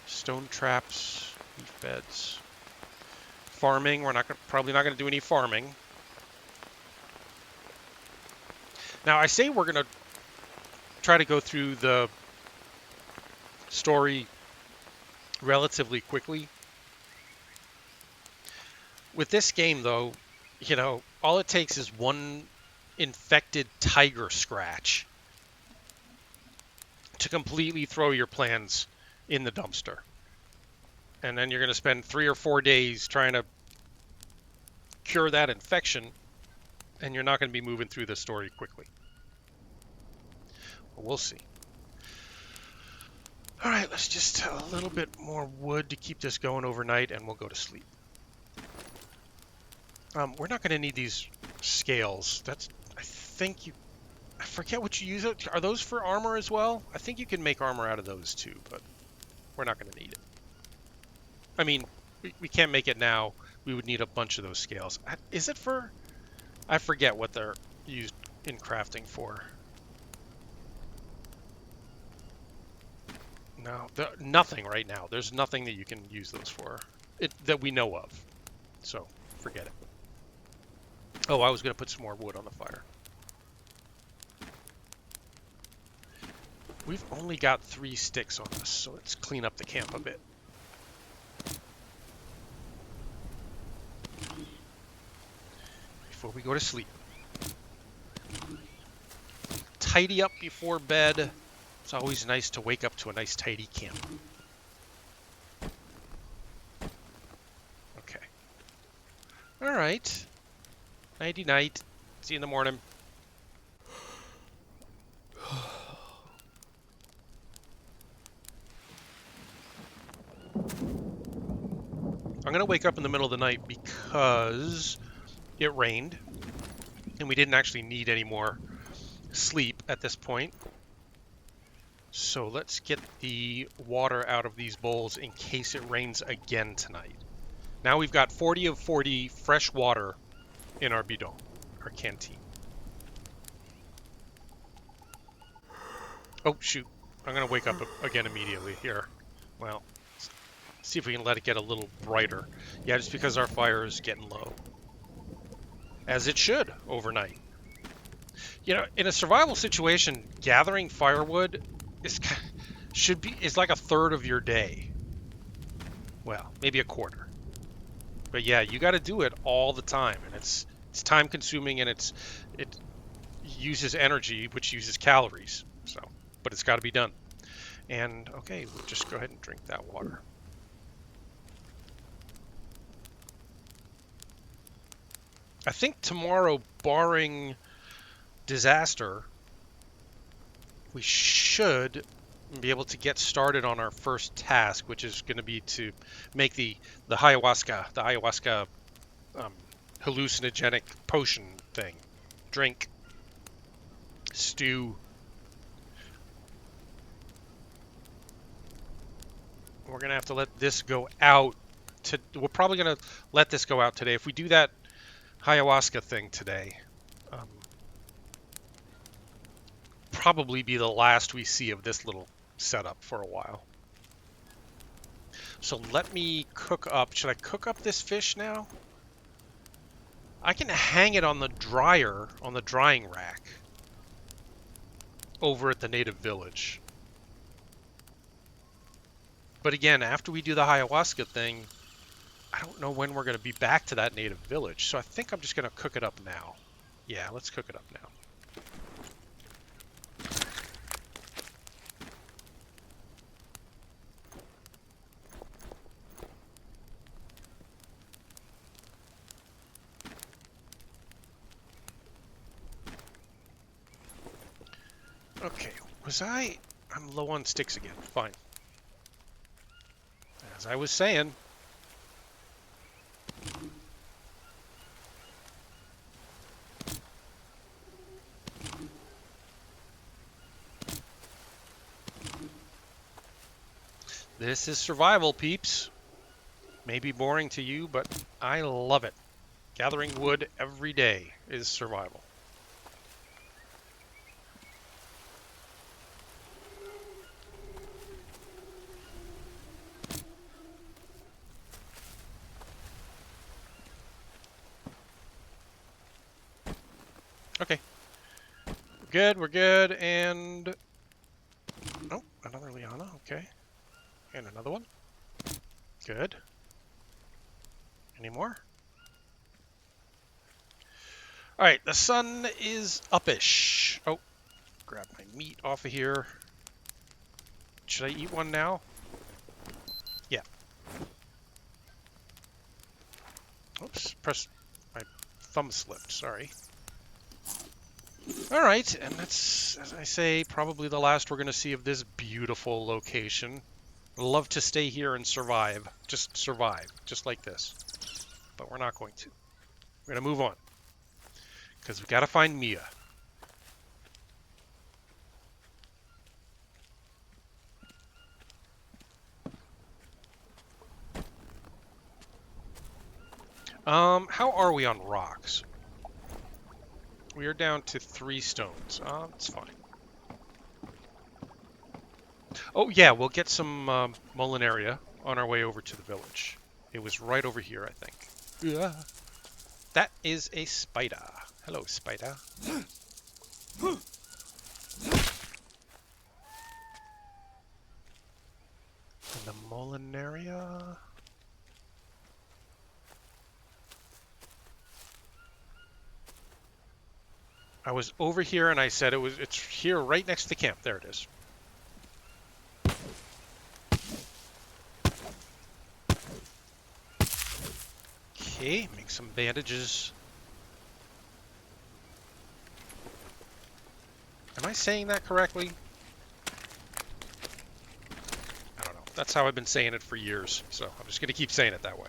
Stone traps, leaf beds. Farming. We're probably not going to do any farming. Now, I say we're going to try to go through the story relatively quickly. With this game, though, you know, all it takes is one infected tiger scratch to completely throw your plans in the dumpster. And then you're going to spend 3 or 4 days trying to cure that infection, and you're not going to be moving through the story quickly. But we'll see. All right, let's just a little bit more wood to keep this going overnight, and we'll go to sleep. We're not going to need these scales. I forget what you use it. Are those for armor as well? I think you can make armor out of those too, but we're not going to need it. I mean, we can't make it now. We would need a bunch of those scales. Is it for? I forget what they're used in crafting for. No, nothing right now. There's nothing that you can use those for that we know of. So forget it. Oh, I was going to put some more wood on the fire. We've only got 3 sticks on us, so let's clean up the camp a bit. Before we go to sleep. Tidy up before bed. It's always nice to wake up to a nice tidy camp. Okay. All right. Nighty night. See you in the morning. I'm going to wake up in the middle of the night because it rained and we didn't actually need any more sleep at this point. So let's get the water out of these bowls in case it rains again tonight. Now we've got 40 of 40 fresh water in our bidon, our canteen. Oh, shoot. I'm going to wake up again immediately here. Well, see if we can let it get a little brighter. Yeah, just because our fire is getting low. As it should overnight. You know, in a survival situation, gathering firewood is like a third of your day. Well, maybe a quarter. But yeah, you got to do it all the time, and it's time consuming, and it uses energy, which uses calories. So, but it's got to be done. And okay, we'll just go ahead and drink that water. I think tomorrow, barring disaster, we should be able to get started on our first task, which is going to be to make the ayahuasca hallucinogenic potion thing. Drink. Stew. We're going to have to let this go out. We're probably going to let this go out today. If we do that ayahuasca thing today, probably be the last we see of this little setup for a while. So let me cook up. Should I cook up this fish now? I can hang it on the dryer, on the drying rack over at the native village. But again, after we do the ayahuasca thing, I don't know when we're going to be back to that native village. So I think I'm just going to cook it up now. Yeah, let's cook it up now. Okay, I'm low on sticks again. Fine. As I was saying. This is survival, peeps. May be boring to you, but I love it. Gathering wood every day is survival. Okay. We're good, and... Oh, another liana, okay. And another one. Good. Any more? Alright, the sun is uppish. Oh, grab my meat off of here. Should I eat one now? Yeah. Oops, my thumb slipped, sorry. Alright, and that's, as I say, probably the last we're going to see of this beautiful location. I'd love to stay here and survive. Just survive, just like this. But we're not going to. We're going to move on. Because we got to find Mia. How are we on rocks? We are down to 3 stones. That's fine. Oh, yeah, we'll get some Molinaria on our way over to the village. It was right over here, I think. Yeah. That is a spider. Hello, spider. And the Molinaria... I was over here and I said it's here right next to the camp. There it is. Okay, make some bandages. Am I saying that correctly? I don't know. That's how I've been saying it for years, so I'm just going to keep saying it that way.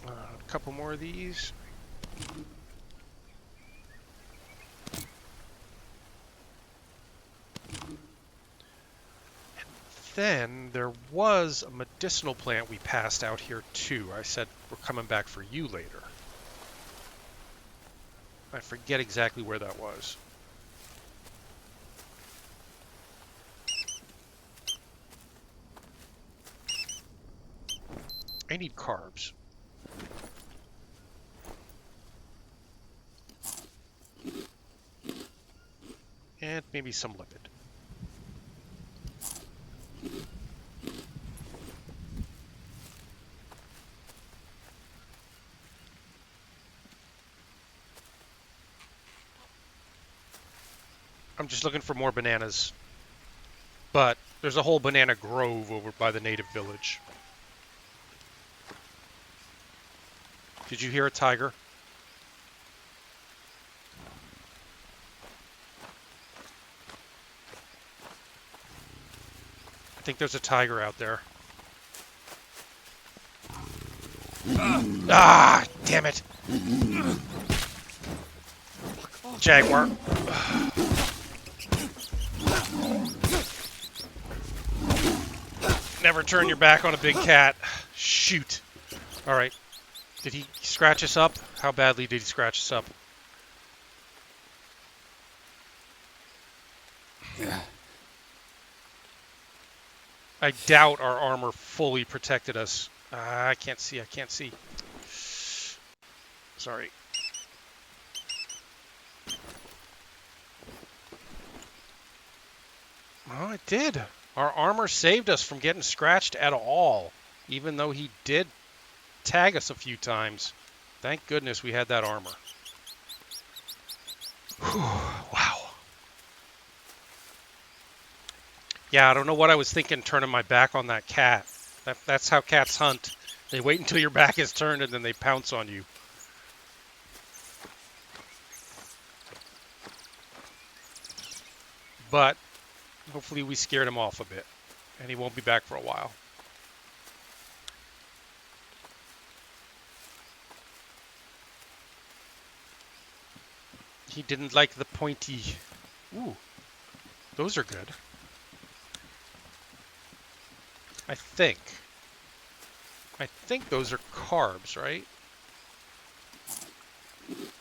A couple more of these. Then there was a medicinal plant we passed out here too. I said we're coming back for you later. I forget exactly where that was. I need carbs. And maybe some lipid. I'm just looking for more bananas. But there's a whole banana grove over by the native village. Did you hear a tiger? I think there's a tiger out there. Ah, damn it. Jaguar. Never turn your back on a big cat. Shoot. All right. Did he scratch us up? How badly did he scratch us up? Yeah. I doubt our armor fully protected us. I can't see. I can't see. Sorry. Oh, it did. Our armor saved us from getting scratched at all, even though he did tag us a few times. Thank goodness we had that armor. Whew, wow. Yeah, I don't know what I was thinking turning my back on that cat. That's how cats hunt. They wait until your back is turned and then they pounce on you. But Hopefully we scared him off a bit, and he won't be back for a while. He didn't like the pointy. Ooh, those are good. I think. I think those are carbs, right?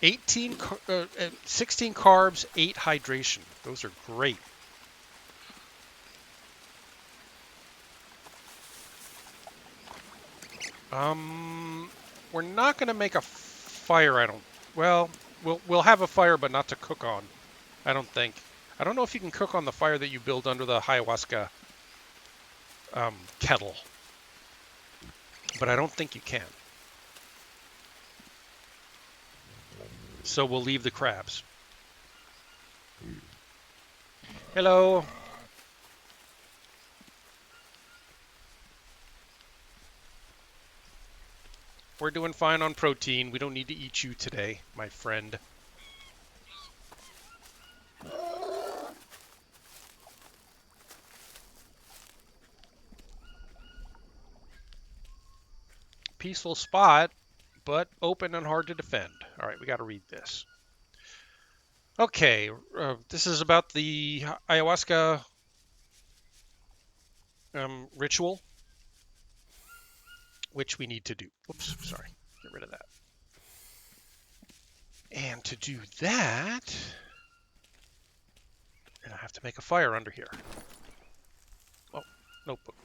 16 carbs, 8 hydration. Those are great. We're not gonna make a fire. I don't. Well, we'll have a fire, but not to cook on. I don't think. I don't know if you can cook on the fire that you build under the ayahuasca kettle, but I don't think you can. So we'll leave the crabs. Hello. We're doing fine on protein. We don't need to eat you today, my friend. Peaceful spot, but open and hard to defend. All right, we got to read this. Okay, this is about the ayahuasca ritual, which we need to do. Oops, sorry. Get rid of that. And to do that, and I have to make a fire under here. Oh, notebook.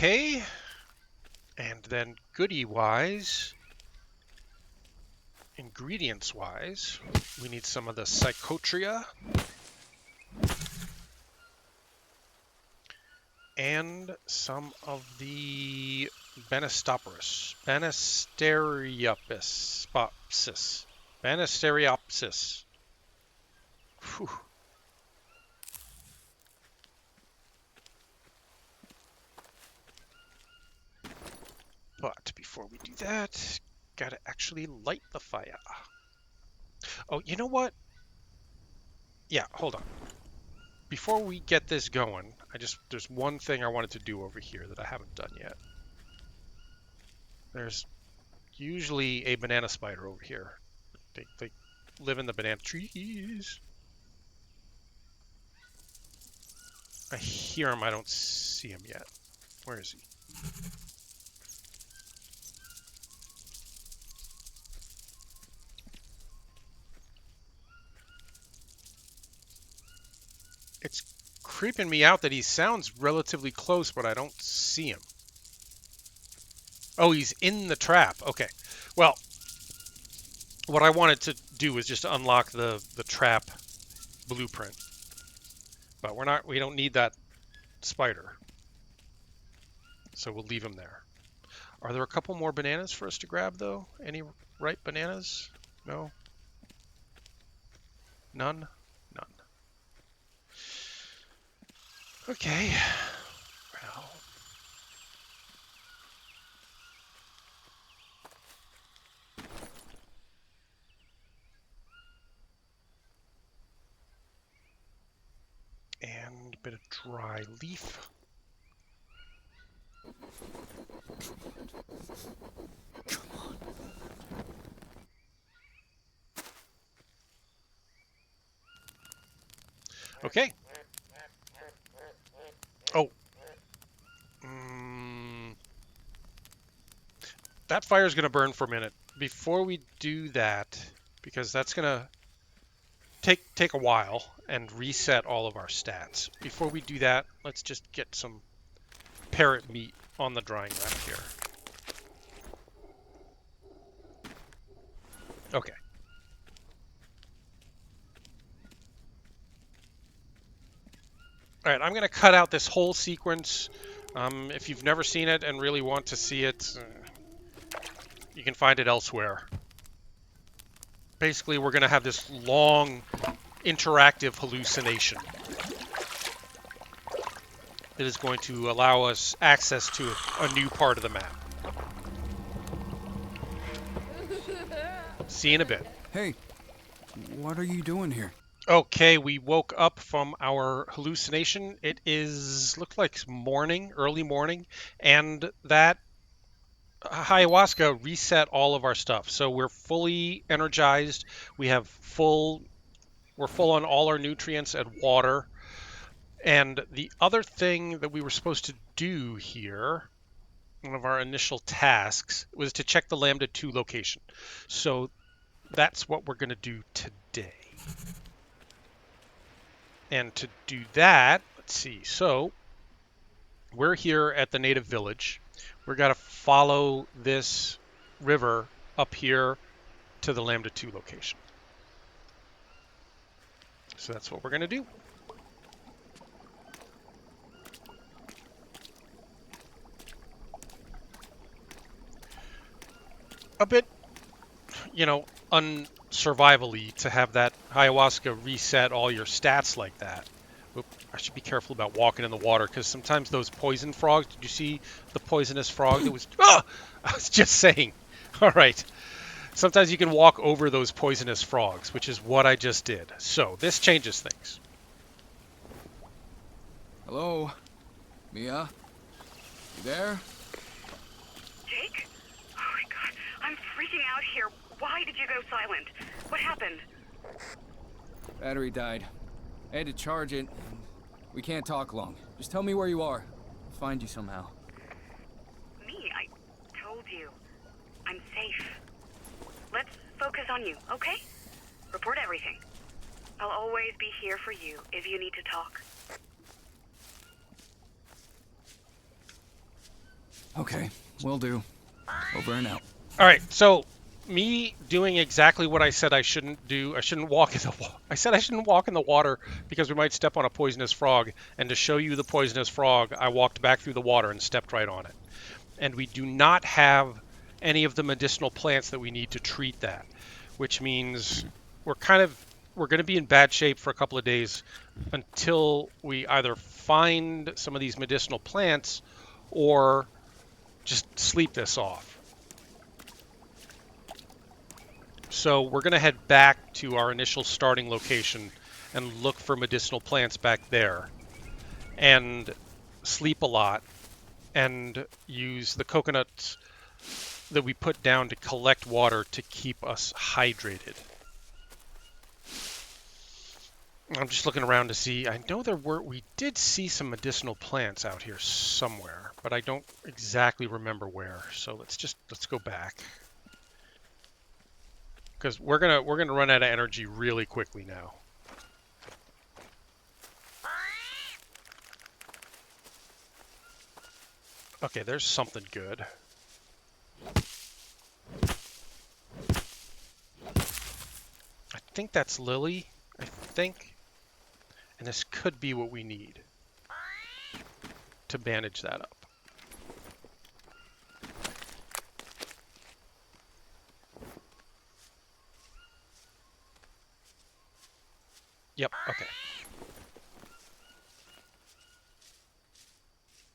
Okay, and then goodie-wise, ingredients-wise, we need some of the psychotria and some of the Banisteriopsis. Banisteriopsis. Whew. But before we do that, gotta actually light the fire. Oh, you know what? Yeah, hold on. Before we get this going, there's one thing I wanted to do over here that I haven't done yet. There's usually a banana spider over here. They live in the banana trees. I hear him, I don't see him yet. Where is he? It's creeping me out that he sounds relatively close, but I don't see him. Oh, he's in the trap. Okay. Well, what I wanted to do was just unlock the trap blueprint. But we don't need that spider. So we'll leave him there. Are there a couple more bananas for us to grab, though? Any ripe bananas? No? None? None. Okay. Well. And a bit of dry leaf. Come on. Okay. Oh. That fire's going to burn for a minute. Before we do that, because that's going to take a while and reset all of our stats. Before we do that, let's just get some parrot meat on the drying rack here. Okay. All right, I'm going to cut out this whole sequence. If you've never seen it and really want to see it, you can find it elsewhere. Basically, we're going to have this long interactive hallucination. It is going to allow us access to a new part of the map. See you in a bit. Hey, what are you doing here? Okay, we woke up from our hallucination. It looked like morning, early morning, and that ayahuasca reset all of our stuff. So we're fully energized. We have we're full on all our nutrients and water. And the other thing that we were supposed to do here, one of our initial tasks, was to check the Lambda 2 location. So that's what we're going to do today. And to do that, let's see. So we're here at the native village. We're got to follow this river up here to the Lambda 2 location. So that's what we're going to do. A bit, unsurvivally to have that ayahuasca reset all your stats like that. Oop, I should be careful about walking in the water because sometimes those poison frogs, did you see the poisonous frog that was... Ah! I was just saying. All right. Sometimes you can walk over those poisonous frogs, which is what I just did. So this changes things. Hello? Mia? You there? Jake? Oh my god, I'm freaking out here. Why did you go silent? What happened? Battery died. I had to charge it. We can't talk long. Just tell me where you are. I'll find you somehow. Me? I told you. I'm safe. Let's focus on you, okay? Report everything. I'll always be here for you if you need to talk. Okay, will do. Over and out. All right, so me doing exactly what I said I shouldn't do. I shouldn't walk in the water. I said I shouldn't walk in the water because we might step on a poisonous frog. And to show you the poisonous frog, I walked back through the water and stepped right on it. And we do not have any of the medicinal plants that we need to treat that, which means we're going to be in bad shape for a couple of days until we either find some of these medicinal plants or just sleep this off. So we're going to head back to our initial starting location and look for medicinal plants back there and sleep a lot and use the coconuts that we put down to collect water to keep us hydrated. I'm just looking around to see. I know we did see some medicinal plants out here somewhere, but I don't exactly remember where. So let's go back. Because we're gonna run out of energy really quickly now. Okay, there's something good. I think that's Lily. I think. And this could be what we need to bandage that up. Yep, okay.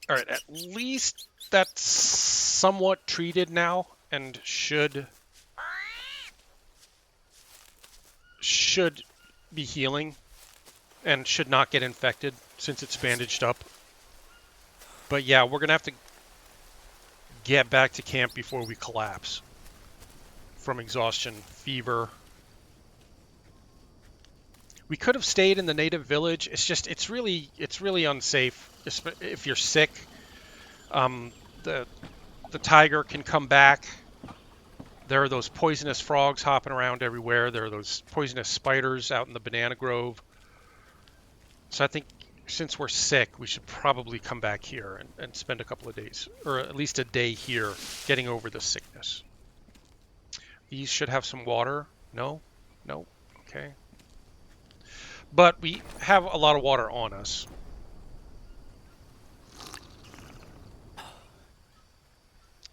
All right, at least that's somewhat treated now and should be healing and should not get infected since it's bandaged up. But yeah, we're going to have to get back to camp before we collapse from exhaustion, fever. We could have stayed in the native village. It's really unsafe if you're sick. The tiger can come back. There are those poisonous frogs hopping around everywhere. There are those poisonous spiders out in the banana grove. So I think since we're sick, we should probably come back here and spend a couple of days, or at least a day here, getting over the sickness. These should have some water. No? No? Okay. But we have a lot of water on us.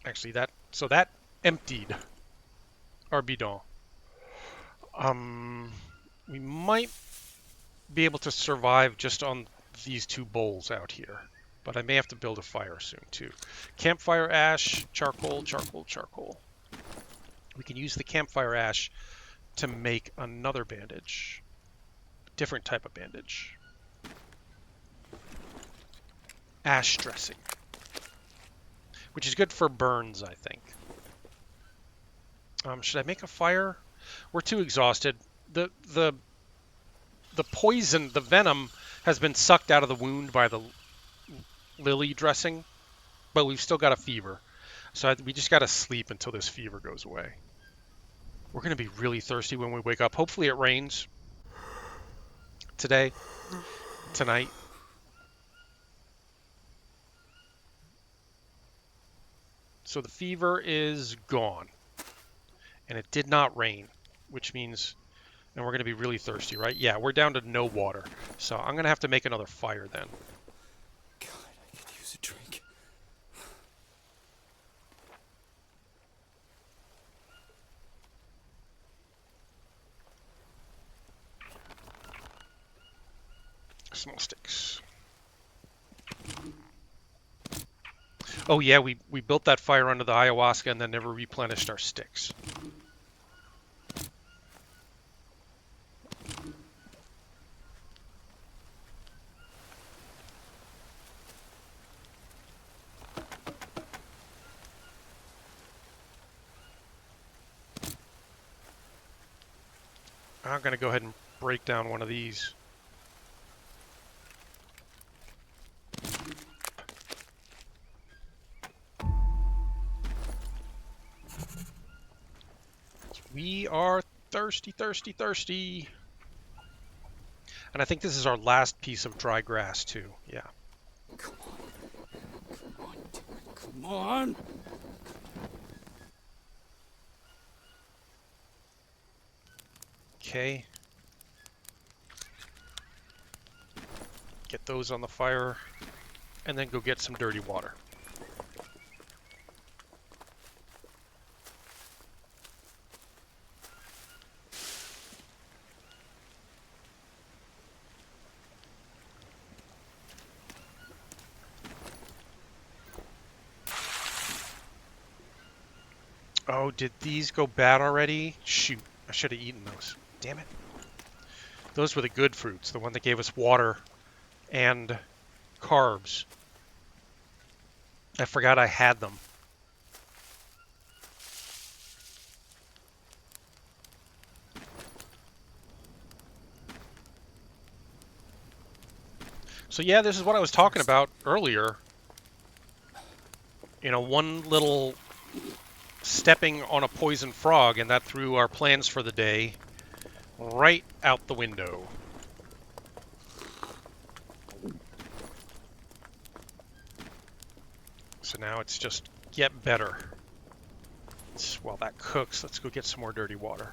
Actually, that emptied our bidon. We might be able to survive just on these 2 bowls out here. But I may have to build a fire soon, too. Campfire ash, charcoal, charcoal, charcoal. We can use the campfire ash to make another bandage. Different type of bandage. Ash dressing. Which is good for burns, I think. Should I make a fire? We're too exhausted. The poison, the venom, has been sucked out of the wound by the lily dressing, but we've still got a fever. So we just got to sleep until this fever goes away. We're going to be really thirsty when we wake up. Hopefully it rains today, tonight. So the fever is gone. And it did not rain, which means, and we're going to be really thirsty, right? Yeah, we're down to no water. So I'm going to have to make another fire then. God, I could use a drink. Small sticks. Oh yeah, we built that fire under the ayahuasca and then never replenished our sticks. I'm going to go ahead and break down one of these. We are thirsty, thirsty, thirsty. And I think this is our last piece of dry grass too. Yeah. Come on. Come on, damn it. Come on. Okay. Get those on the fire and then go get some dirty water. Oh, did these go bad already? Shoot, I should have eaten those. Damn it. Those were the good fruits, the one that gave us water and carbs. I forgot I had them. So yeah, this is what I was talking about earlier. You know, one little stepping on a poison frog, and that threw our plans for the day right out the window. So now it's just get better. While that cooks, let's go get some more dirty water.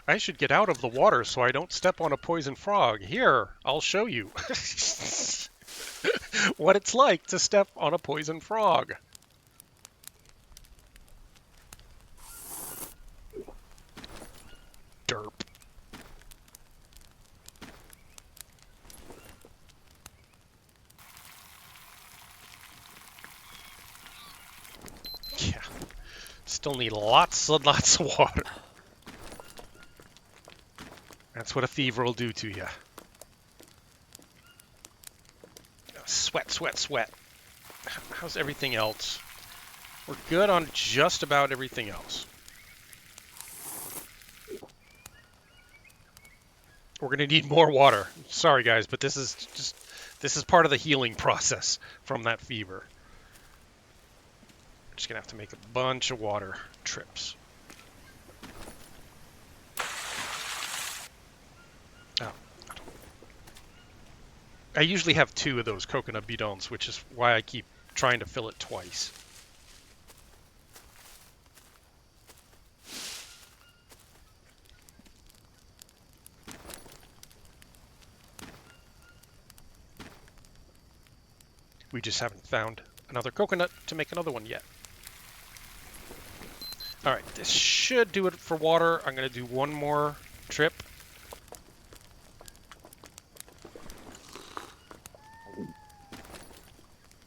I should get out of the water so I don't step on a poison frog. Here, I'll show you what it's like to step on a poison frog. Derp. Yeah. Still need lots and lots of water. That's what a fever will do to you. Sweat, sweat, sweat. How's everything else? We're good on just about everything else. We're going to need more water. Sorry, guys, but this is part of the healing process from that fever. We're just going to have to make a bunch of water trips. Oh. I usually have 2 of those coconut bidons, which is why I keep trying to fill it twice. We just haven't found another coconut to make another one yet. All right, this should do it for water. I'm going to do one more trip.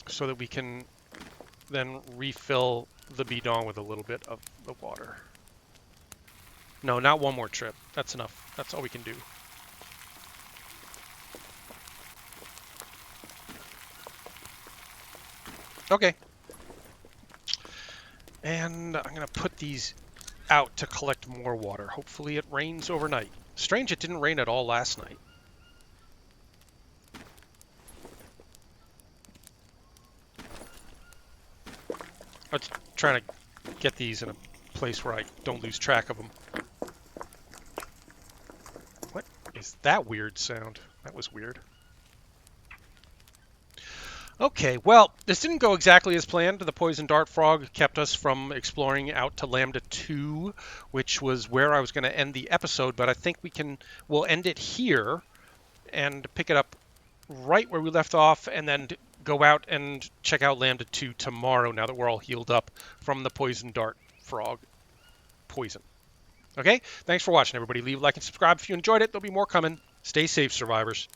So that we can then refill the bidon with a little bit of the water. No, not one more trip. That's enough. That's all we can do. Okay. And I'm going to put these out to collect more water. Hopefully it rains overnight. Strange it didn't rain at all last night. I was trying to get these in a place where I don't lose track of them. What is that weird sound? That was weird. Okay, well, this didn't go exactly as planned. The poison dart frog kept us from exploring out to Lambda 2, which was where I was going to end the episode, but I think we'll end it here and pick it up right where we left off, and then go out and check out Lambda 2 tomorrow now that we're all healed up from the poison dart frog poison. Okay, thanks for watching, everybody. Leave a like and subscribe if you enjoyed it. There'll be more coming. Stay safe, survivors.